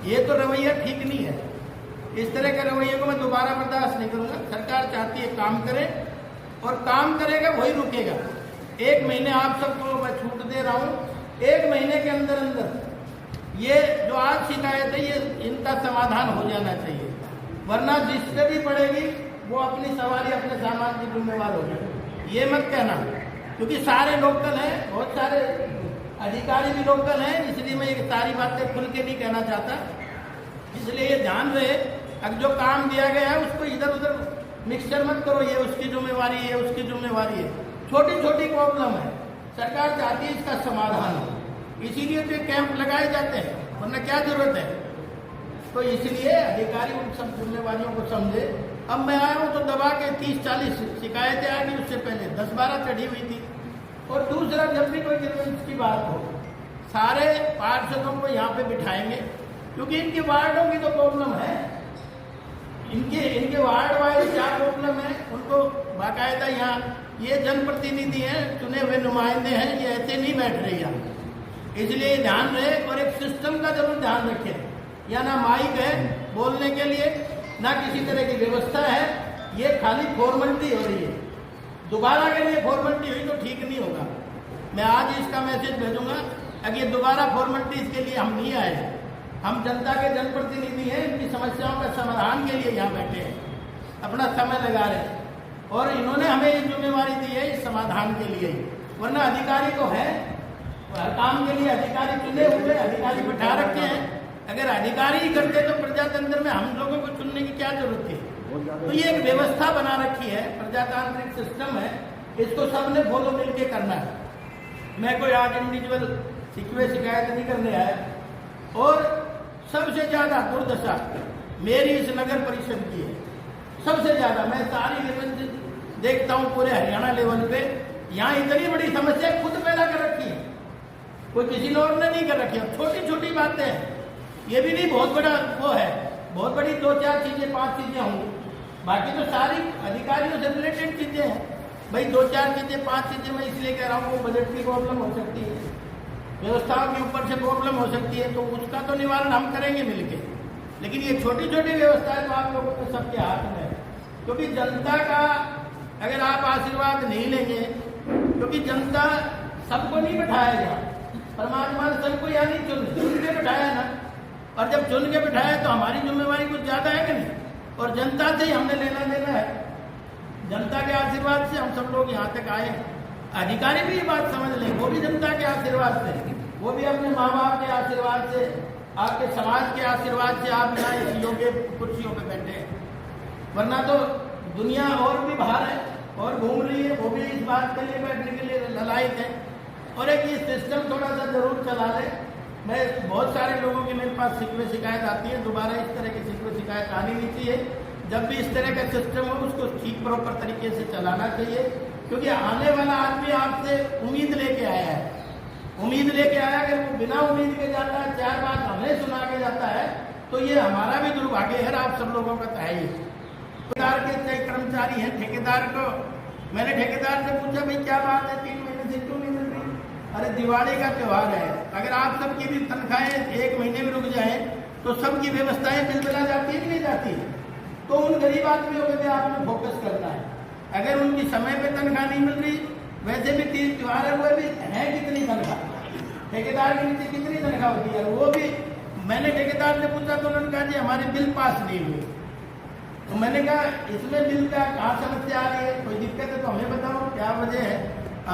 ये तो रवैया ठीक नहीं है। इस तरह के रवैये को मैं दोबारा बर्दाश्त नहीं करूंगा। सरकार चाहती है काम करे, और काम करेगा वही रुकेगा। 1 महीने आप सबको मैं छूट दे रहा हूँ, 1 महीने के अंदर अंदर ये जो आज शिकायत है ये इनका समाधान हो जाना चाहिए, वरना जिससे भी पड़ेगी वो अपनी सवारी अपने सामान की जिम्मेवार हो जाए। ये मत कहना, क्योंकि सारे लोकल हैं, बहुत सारे अधिकारी भी लोकल हैं, इसलिए मैं ये सारी बातें खुल के नहीं कहना चाहता। इसलिए ये ध्यान रहे, अब जो काम दिया गया है उसको इधर उधर मिक्सचर मत करो, ये उसकी जिम्मेवारी है, उसकी जिम्मेवारी है। छोटी छोटी प्रॉब्लम है, सरकार चाहती है इसका समाधान हो, इसीलिए तो कैंप लगाए जाते हैं, वरना क्या जरूरत है। तो इसलिए अधिकारी उन सब जिम्मेवारियों को समझे। अब मैं आया हूँ तो दबा के 30-40 शिकायतें आ गई, उससे पहले 10-12 चढ़ी हुई थी। और दूसरा, जब भी कोई ग्रीवेंस की बात हो, सारे पार्षदों को यहाँ पे बिठाएंगे, क्योंकि इनके वार्डों की तो प्रॉब्लम है। इनके वार्ड वाइज क्या प्रॉब्लम है, उनको बाकायदा यहाँ ये जनप्रतिनिधि हैं, चुने हुए नुमाइंदे हैं, ये ऐसे नहीं बैठ रहे यहाँ। इसलिए ध्यान रहे, और एक सिस्टम का जरूर ध्यान रखें। या ना माइक है बोलने के लिए, ना किसी तरह की व्यवस्था है, ये खाली फॉर्मेलिटी हो रही है। दोबारा के लिए फॉर्मेलिटी हुई तो ठीक नहीं होगा। मैं आज इसका मैसेज भेजूंगा, अगर ये दोबारा फॉर्मेलिटी, इसके लिए हम नहीं आए। हम जनता के जनप्रतिनिधि हैं, इनकी समस्याओं का समाधान के लिए यहाँ बैठे हैं, अपना समय लगा रहे हैं, और इन्होंने हमें ये जिम्मेवारी दी है इस समाधान के लिए। वरना अधिकारी तो है, हर काम के लिए अधिकारी चुने हुए, अधिकारी बिठा रखे हैं। अगर अधिकारी ही करते तो प्रजातंत्र में हम लोगों को चुनने की क्या जरूरत थी। तो ये एक व्यवस्था बना रखी है, प्रजातांत्रिक सिस्टम है, इसको सबने फॉलो मिलके करना है। मैं कोई आज इंडिविजुअल शिकायत नहीं करने आया। और सबसे ज्यादा दुर्दशा मेरी इस नगर परिषद की है, सबसे ज्यादा। मैं सारी ग्रीवेंस देखता हूँ पूरे हरियाणा लेवल पे, यहाँ इतनी बड़ी समस्या खुद पैदा कर रखी है, कोई किसी और ने नहीं कर रखी है। छोटी छोटी बातें हैं, ये भी नहीं बहुत बड़ा वो है, बहुत बड़ी 2-4 चीजें 5 चीजें होंगी, बाकी तो सारी अधिकारियों से रिलेटेड चीजें हैं। भाई 2-4 चीजें 5 चीजें मैं इसलिए कह रहा हूँ, वो बजट की प्रॉब्लम हो सकती है, व्यवस्थाओं के ऊपर से प्रॉब्लम हो सकती है, तो उसका तो निवारण हम करेंगे मिलके। लेकिन ये छोटी छोटी व्यवस्थाएं तो आप लोगों के सबके हाथ में है, क्योंकि जनता का अगर आप आशीर्वाद नहीं लेंगे, क्योंकि जनता सबको नहीं बिठाया गया, परमात्मा ने सबको यहाँ नहीं चुन के बिठाया ना, और जब चुन के बिठाया तो हमारी जिम्मेवारी कुछ ज्यादा है कि नहीं, और जनता से ही हमने लेना देना है। जनता के आशीर्वाद से हम सब लोग यहाँ तक आए। अधिकारी भी ये बात समझ लें, वो भी जनता के आशीर्वाद से, वो भी अपने माँ बाप के आशीर्वाद से, आपके समाज के आशीर्वाद से आप यहाँ इस योग्य कुर्सियों पे बैठे हैं। वरना तो दुनिया और भी बाहर है और घूम रही है, वो भी इस बात के लिए बैठने के लिए ललायत है। और एक ये सिस्टम थोड़ा सा जरूर चला ले। मैं बहुत सारे लोगों की मेरे पास शिकायत आती है, दोबारा इस तरह की शिकायत आनी नहीं चाहिए। जब भी इस तरह का सिस्टम हो उसको ठीक प्रॉपर तरीके से चलाना चाहिए, क्योंकि आने वाला आदमी आपसे उम्मीद लेके आया है, उम्मीद लेके आया। अगर वो बिना उम्मीद के जाता है, 4 बात हमें सुना के जाता है, तो ये हमारा भी दुर्भाग्य है, आप सब लोगों का है ही। ठेकेदार के कर्मचारी हैं, ठेकेदार को मैंने ठेकेदार से पूछा, भाई क्या बात है 3 महीने से क्यों नहीं मिल रही? अरे दिवाली का त्योहार है, अगर आप सबकी भी तनख्वाहें 1 महीने में रुक जाए तो सबकी व्यवस्थाएं बिलबिला जाती है कि नहीं जाती? तो उन गरीब आदमियों पे आपने फोकस करना है। अगर उनकी समय पे तनख्वाह नहीं मिल रही, वैसे भी 3 त्योहार है, वो भी है कितनी तनख्वाह, ठेकेदार के नीचे कितनी तनख्वाह होती है? वो भी मैंने ठेकेदार से पूछा तो उन्होंने कहा जी हमारे बिल पास नहीं हुए। तो मैंने कहा इसमें बिल का कहाँ समस्या आ रही है, कोई दिक्कत है तो हमें बताओ, क्या वजह है,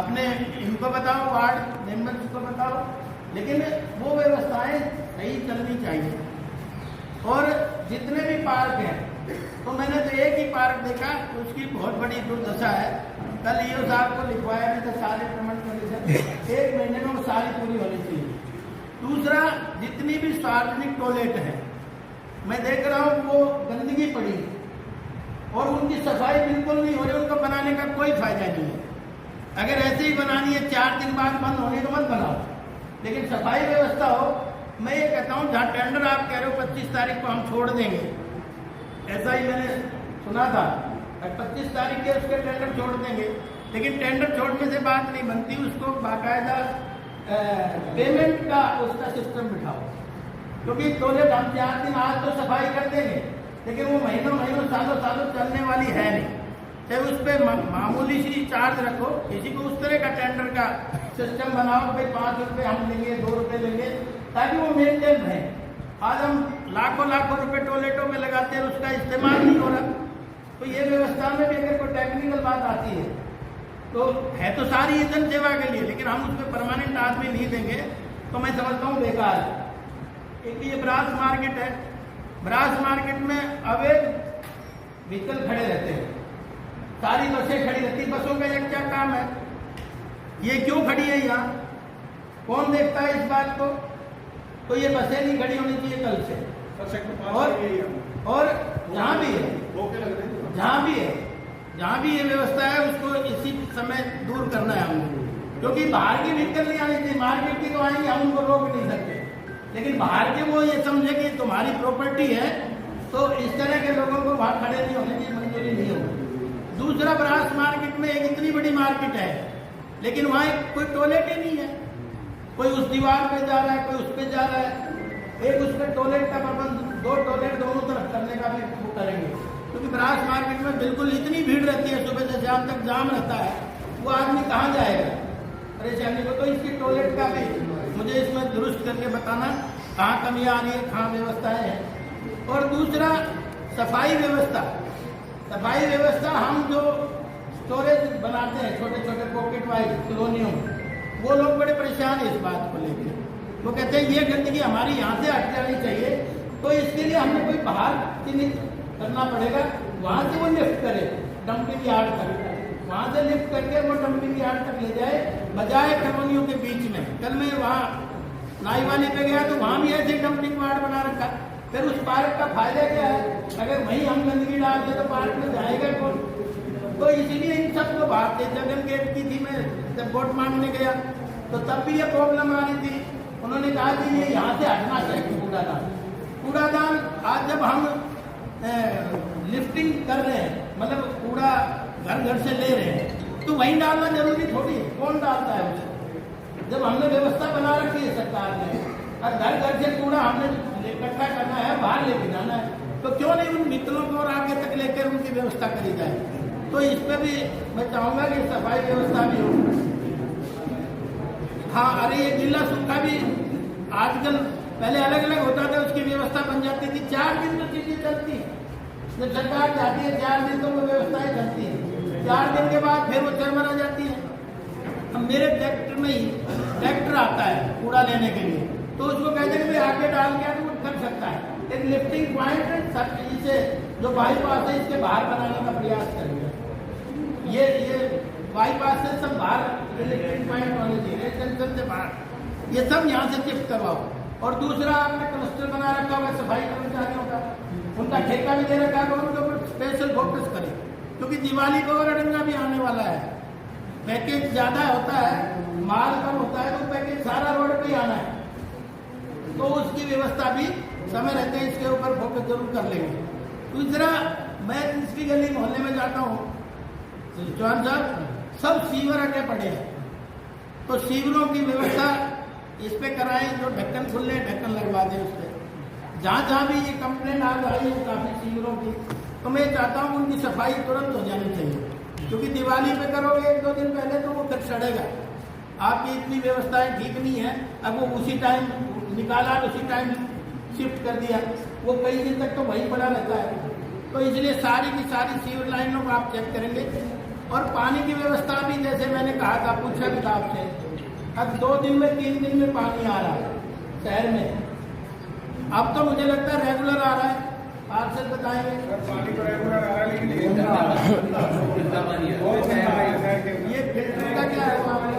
अपने इनको बताओ, वार्ड मेंबर्स को बताओ। लेकिन वो व्यवस्थाएं सही चलनी चाहिए। और जितने भी पार्क हैं, तो मैंने तो एक ही पार्क देखा, उसकी बहुत बड़ी दुर्दशा है। कल ईओ साहब को लिखवाया भी था सारे प्रमाण कंडीशन, 1 महीने में वो सारी पूरी होनी चाहिए। दूसरा, जितनी भी सार्वजनिक टॉयलेट है मैं देख रहा हूँ वो गंदगी पड़ी और उनकी सफाई बिल्कुल नहीं हो रही, उनको बनाने का कोई फायदा नहीं है। अगर ऐसे ही बनानी है 4 दिन बाद बंद होने तो मत बनाओ, लेकिन सफाई व्यवस्था हो। मैं ये कहता हूँ जहाँ टेंडर आप कह रहे हो 25 तारीख को हम छोड़ देंगे, ऐसा ही मैंने सुना था, 25 तारीख के उसके टेंडर छोड़ देंगे, लेकिन टेंडर छोड़ने से बात नहीं बनती, उसको बाकायदा पेमेंट का उसका सिस्टम बिठाओ। क्योंकि टॉयलेट हम 4 दिन आज तो सफाई कर देंगे, लेकिन वो महीनों महीनों सालों सालों चलने वाली है नहीं। चाहे उस पर मामूली सी चार्ज रखो, किसी को उस तरह का टेंडर का सिस्टम बनाओ, भाई 5 रुपये हम लेंगे, 2 रुपये लेंगे, ताकि वो मेंटेन रहे। आज हम लाखों लाखों रुपए टॉयलेटों में लगाते हैं, उसका इस्तेमाल नहीं हो रहा। तो ये व्यवस्था में भी अगर कोई टेक्निकल बात आती है तो है तो सारी जन सेवा के लिए, लेकिन हम उसमें परमानेंट आदमी नहीं देंगे तो मैं समझता हूँ बेकार है। एक ये ब्रास मार्केट है, ब्रास मार्केट में अवैध व्हीकल खड़े रहते हैं, सारी बसें खड़ी रहती हैं। बसों का एक क्या काम है, ये क्यों खड़ी है यहाँ, कौन देखता है इस बात को? तो ये बसें नहीं खड़ी होनी चाहिए कल से। और जहाँ भी है, जहाँ भी ये व्यवस्था है उसको इसी समय दूर करना है हमने, क्योंकि बाहर की व्हीकल नहीं आनी चाहिए। मार्केट की तो आएंगे, हम उनको रोक नहीं सकते, लेकिन बाहर के वो ये समझे कि तुम्हारी प्रॉपर्टी है, तो इस तरह के लोगों को वहाँ खड़े नहीं होने की मंजूरी नहीं होगी। दूसरा, ब्रास मार्केट में एक इतनी बड़ी मार्केट है, लेकिन वहाँ कोई टॉयलेट ही नहीं है। कोई उस दीवार पे जा रहा है, कोई उस पे जा रहा है। एक उस पर टॉयलेट का प्रबंध, 2 टॉयलेट दोनों तरफ करने का भी वो करेंगे, क्योंकि ब्रास मार्केट में बिल्कुल इतनी भीड़ रहती है, सुबह से शाम तक जाम रहता है, वो आदमी कहाँ जाएगा परेशानी को। तो इसकी टॉयलेट का भी मुझे इसमें दुरुस्त करके बताना, कहाँ कमियाँ आ रही है, कहाँ व्यवस्थाएं हैं। और दूसरा, सफाई व्यवस्था। सफाई व्यवस्था हम जो स्टोरेज बनाते हैं छोटे छोटे पॉकेट वाइज कॉलोनियों में, वो लोग बड़े परेशान है इस बात को लेकर। वो कहते हैं ये गंदगी हमारी यहाँ से हट जानी चाहिए, तो इसके लिए हमें कोई बाहर चिन्हित करना पड़ेगा, वहाँ से वो लिफ्ट करे डंपिंग यार्ड तक, वहाँ से लिफ्ट करके वो डंपिंग यार्ड तक ले जाए, बजाय कॉलोनियों के बीच में। कल मैं वहाँ नाईवाली पे गया तो वहाँ भी ऐसे डंपिंग यार्ड बना रखा। फिर उस पार्क का फायदा क्या है, अगर वहीं हम गंदगी डालते तो पार्क में जाएगा कौन? तो इसीलिए इन सबको बात जगन गेट की थी, मैं जब वोट मांगने गया तो तब भी ये प्रॉब्लम आ रही थी। उन्होंने कहा कि ये यहाँ से हटना चाहिए कूड़ादान। आज जब हम लिफ्टिंग कर रहे हैं, मतलब कूड़ा घर घर से ले रहे हैं, तो वहीं डालना जरूरी थोड़ी है, कौन डालता है उसे? जब हमने व्यवस्था बना रखी है सरकार ने, और घर घर से कूड़ा हमने इकट्ठा करना है, बाहर लेके जाना है, तो क्यों नहीं उन मित्रों को और आगे तक लेकर उनकी व्यवस्था करी जाए? तो इस पर भी मैं चाहूंगा कि सफाई व्यवस्था भी हो। हाँ, अरे ये गीला सूखा भी आजकल, पहले अलग अलग होता था, उसकी व्यवस्था बन जाती थी। 4 दिन तो चीजें चलती है, जब सरकार चाहती है 4 दिन तो वो व्यवस्थाएं चलती है। 4 दिन के बाद फिर वो चरमरा जाती है। अब मेरे ट्रैक्टर में ही ट्रैक्टर आता है कूड़ा लेने के लिए, तो उसको कहते हैं कि आगे डाल के तो वो कर सकता है। एक लिफ्टिंग पॉइंट सब इसे जो बाईपास है इसके बाहर बनाने का प्रयास करेंगे। ये बाईपास से सब बाहर लिफ्टिंग पॉइंट होने चाहिए, जंक्शन से बाहर, ये सब यहाँ से शिफ्ट करवाओ। और दूसरा, आपने क्लस्टर बना रखा होगा सफाई कर्मचारियों का, उनका ठेका भी दे रखा होगा, उनके ऊपर स्पेशल फोकस करें, क्योंकि दिवाली को और अड़ंगा भी आने वाला है। पैकेज ज्यादा होता है, माल कम होता है, तो पैकेज सारा रोड पे ही आना है, तो उसकी व्यवस्था भी समय रहते हैं इसके ऊपर फोकस जरूर कर लेंगे। दूसरा, मैं इसकी गली मोहल्ले में जाता हूँ, चौहान साहब, सब सीवर अटे पड़े हैं, तो सीवरों की व्यवस्था इस पे कराएं, जो ढक्कन खुले ढक्कन लगवा दें उस पर। जहाँ जहाँ भी ये कंप्लेंट आ रही है काफी सीवरों की, तो मैं चाहता हूँ उनकी सफाई तुरंत हो जानी चाहिए, क्योंकि दिवाली पे करोगे 1-2 दिन पहले तो वो फिर सड़ेगा। आपकी इतनी व्यवस्थाएं ठीक नहीं है, अब वो उसी टाइम निकाला, उसी टाइम शिफ्ट कर दिया, वो कई दिन तक तो वहीं पड़ा रहता है। तो इसलिए सारी की सारी सीवर लाइनों को आप चेक करेंगे। और पानी की व्यवस्था भी, जैसे मैंने कहा था, पूछा भी था आपसे, अब 2 दिन में 3 दिन में पानी आ रहा है शहर में। अब तो मुझे लगता है रेगुलर आ रहा है, पार्षद बताएंगे। पानी तो रेगुलर आ रहा है, लेकिन ये फिल्टर का क्या है मामला?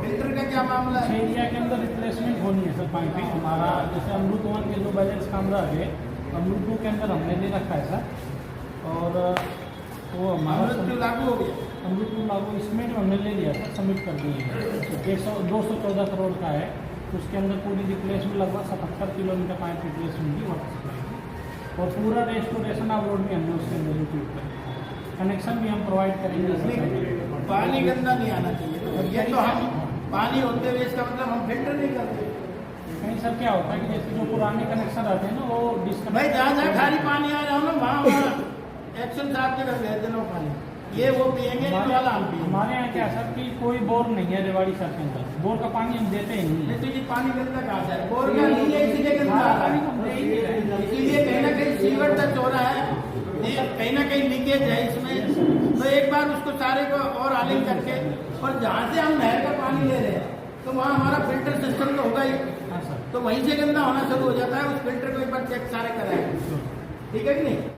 फिल्टर का क्या मामला है? एरिया के अंदर रिप्लेसमेंट होनी है सर पाइपिंग। हमारा जैसे अमृतवन के जो बैलेंस काम रह गए, अमृतपुर के अंदर हमने ले रखा है सर, और वो हमारा लागू हो गया, अमृतपुर लागू इसमें जो हमने ले लिया था, सबमिट कर दिए हैं। 214 करोड़ का है, उसके अंदर पूरी रिप्लेसमेंट लगभग 77 किलोमीटर पाइप रिप्लेसमेंट की वाटर सप्लाई, और पूरा रेस्टोरेशन ऑफ रोड भी हमने उसके अंदर इंक्लूड कर, कनेक्शन भी हम प्रोवाइड करेंगे। पानी गंदा नहीं आना चाहिए, ये तो हम पानी होते हुए इसका मतलब हम फिल्टर नहीं करते। नहीं सर, क्या होता है कि जैसे जो पुराने कनेक्शन रहते हैं ना वो डिस्कनेक्ट। भाई जहाँ जहाँ खाली पानी आ रहा हो ना वहाँ एक्शन साहब के घर भेज देना वो पानी, ये वो पियेंगे ये वाला हम पियेंगे। हमारे यहाँ क्या सर कि कोई बोर नहीं है रेवाड़ी सर के अंदर, बोर का पानी हम देते ही नहीं नहीं है। तो ये पानी गंदा कहाँ से है? बोर का नहीं है इसीलिए गंदा आ रहा है। इसीलिए कहीं ना कहीं सीवर टच हो रहा है, ये कहीं ना कहीं लीकेज है इसमें। तो एक बार उसको सारे को और आलिंग करके, और जहाँ से हम नहर का पानी ले रहे हैं तो वहाँ हमारा फिल्टर सिस्टम तो होगा ही, हाँ सर। तो वहीं से गंदा होना शुरू हो जाता है। उस फिल्टर को एक बार चेक सारे कराएंगे, ठीक है कि नहीं?